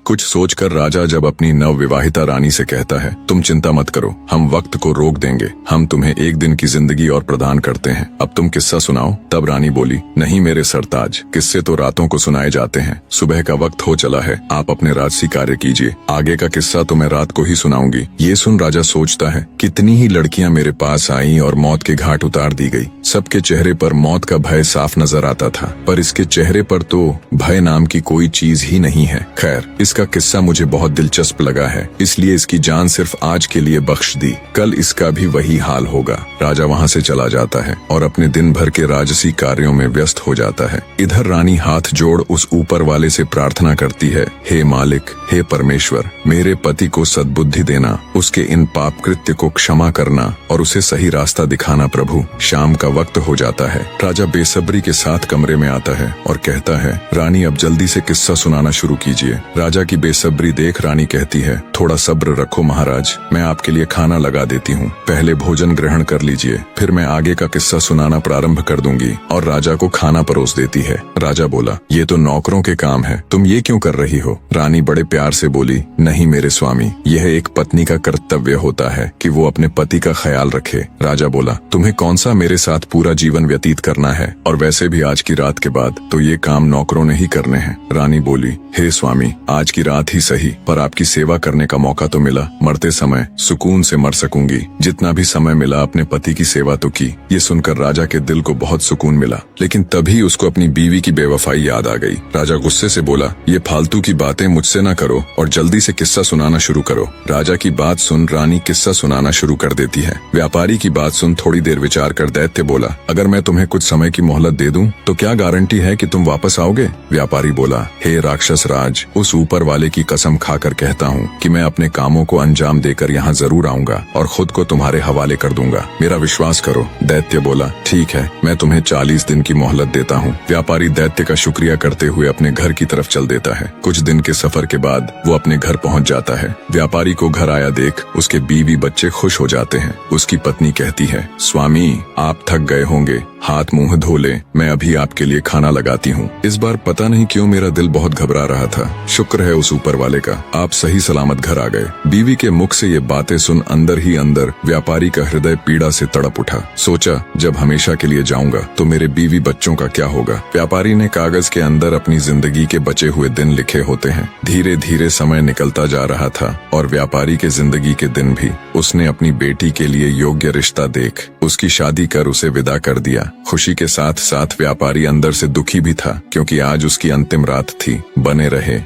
कुछ सोचकर राजा जब अपनी नवविवाहिता रानी से कहता है, तुम चिंता मत करो, हम वक्त को रोक देंगे, हम तुम्हें एक दिन की जिंदगी और प्रदान करते हैं, अब तुम किस्सा सुनाओ। तब रानी बोली, नहीं मेरे सरताज, किस्से तो रातों को सुनाए जाते हैं, सुबह का वक्त हो चला है, आप अपने राजसी कार्य कीजिए, आगे का किस्सा तो मैं रात को ही सुनाऊंगी। ये सुन राजा सोचता है, कितनी ही लड़कियां मेरे पास आईं और मौत के घाट उतार दी गई। सबके चेहरे पर मौत का भय साफ नजर आता था, पर इसके चेहरे पर तो भय नाम की कोई चीज ही नहीं है। खैर, इसका किस्सा मुझे बहुत दिलचस्प लगा है, इसलिए इसकी जान सिर्फ आज के लिए बख्श दी, कल इसका भी वही हाल होगा। राजा वहाँ से चला जाता है और अपने दिन भर के राजसी कार्यों में व्यस्त हो जाता है। इधर रानी हाथ जोड़ उस ऊपर वाले से प्रार्थना करती है, हे मालिक, हे परमेश्वर, मेरे पति को सद्बुद्धि देना, उसके इन पाप कृत्य को क्षमा करना और उसे सही रास्ता दिखाना प्रभु। शाम का वक्त हो जाता है। राजा बेसब्री के साथ कमरे में आता है और कहता है, रानी अब जल्दी से किस्सा सुनाना शुरू कीजिए। राजा की बेसब्री देख रानी कहती है, थोड़ा सब्र रखो महाराज, मैं आपके लिए खाना लगा देती हूँ, पहले भोजन ग्रहण कर लीजिए, फिर मैं आगे का किस्सा सुनाना प्रारंभ कर दूंगी। और राजा को खाना परोस देती है। राजा बोला, ये तो नौकरों के काम है, तुम ये क्यों कर रही हो? रानी बड़े प्यार से बोली, नहीं मेरे स्वामी, यह एक पत्नी का कर्तव्य होता है कि वो अपने पति का ख्याल रखे। राजा बोला, तुम्हें कौन सा मेरे साथ पूरा जीवन व्यतीत करना है, और वैसे भी आज की रात के बाद तो ये काम नौकरों ने ही करने हैं। रानी बोली, हे स्वामी, आज की रात ही सही, पर आपकी सेवा करने का मौका तो मिला, मरते समय सुकून से मर सकूंगी, जितना भी समय मिला अपने पति की सेवा तो की। ये सुनकर राजा के दिल को बहुत सुकून मिला, लेकिन तभी उसको अपनी बीवी की बेवफाई याद आ गई। राजा गुस्से से बोला, ये फालतू की बातें मुझसे न करो और जल्दी से किस्सा सुनाना शुरू करो। राजा की बात सुन रानी किस्सा सुनाना शुरू कर देती है। व्यापारी की बात सुन थोड़ी देर विचार कर दैत्य बोला, अगर मैं तुम्हें कुछ समय की मोहलत दे दूं तो क्या गारंटी है कि तुम वापस आओगे? व्यापारी बोला, हे राक्षस राज, उस ऊपर वाले की कसम खाकर कहता हूँ कि मैं अपने कामों को अंजाम देकर यहाँ जरूर आऊंगा और खुद को तुम्हारे हवाले कर दूंगा, मेरा विश्वास करो। दैत्य बोला, ठीक है, मैं तुम्हें 40 दिन की मोहलत देता हूँ। व्यापारी दैत्य का शुक्रिया करते हुए अपने घर की तरफ चल देता है। कुछ दिन के सफर के बाद वो अपने घर पहुँच जाता है। व्यापारी को घर आया देख उसके बीवी बच्चे खुश हो जाते हैं। उसकी पत्नी कहती है, स्वामी आप थक गए होंगे, हाथ मुंह धो ले, मैं अभी आपके लिए खाना लगाती हूँ। इस बार पता नहीं क्यों मेरा दिल बहुत घबरा रहा था, शुक्र है उस ऊपर वाले का, आप सही सलामत घर आ गए। बीवी के मुख से ये बातें सुन अंदर ही अंदर व्यापारी का हृदय पीड़ा से तड़प उठा। सोचा, जब हमेशा के लिए जाऊंगा तो मेरे बीवी बच्चों का क्या होगा? व्यापारी ने कागज के अंदर अपनी जिंदगी के बचे हुए दिन लिखे होते हैं। धीरे धीरे समय निकलता जा रहा था और व्यापारी के जिंदगी के दिन भी। उसने अपनी बेटी के लिए योग्य रिश्ता देख उसकी शादी कर उसे विदा कर दिया। खुशी के साथ साथ व्यापारी अंदर से दुखी भी था, क्योंकि आज उसकी अंतिम रात थी। बने रहे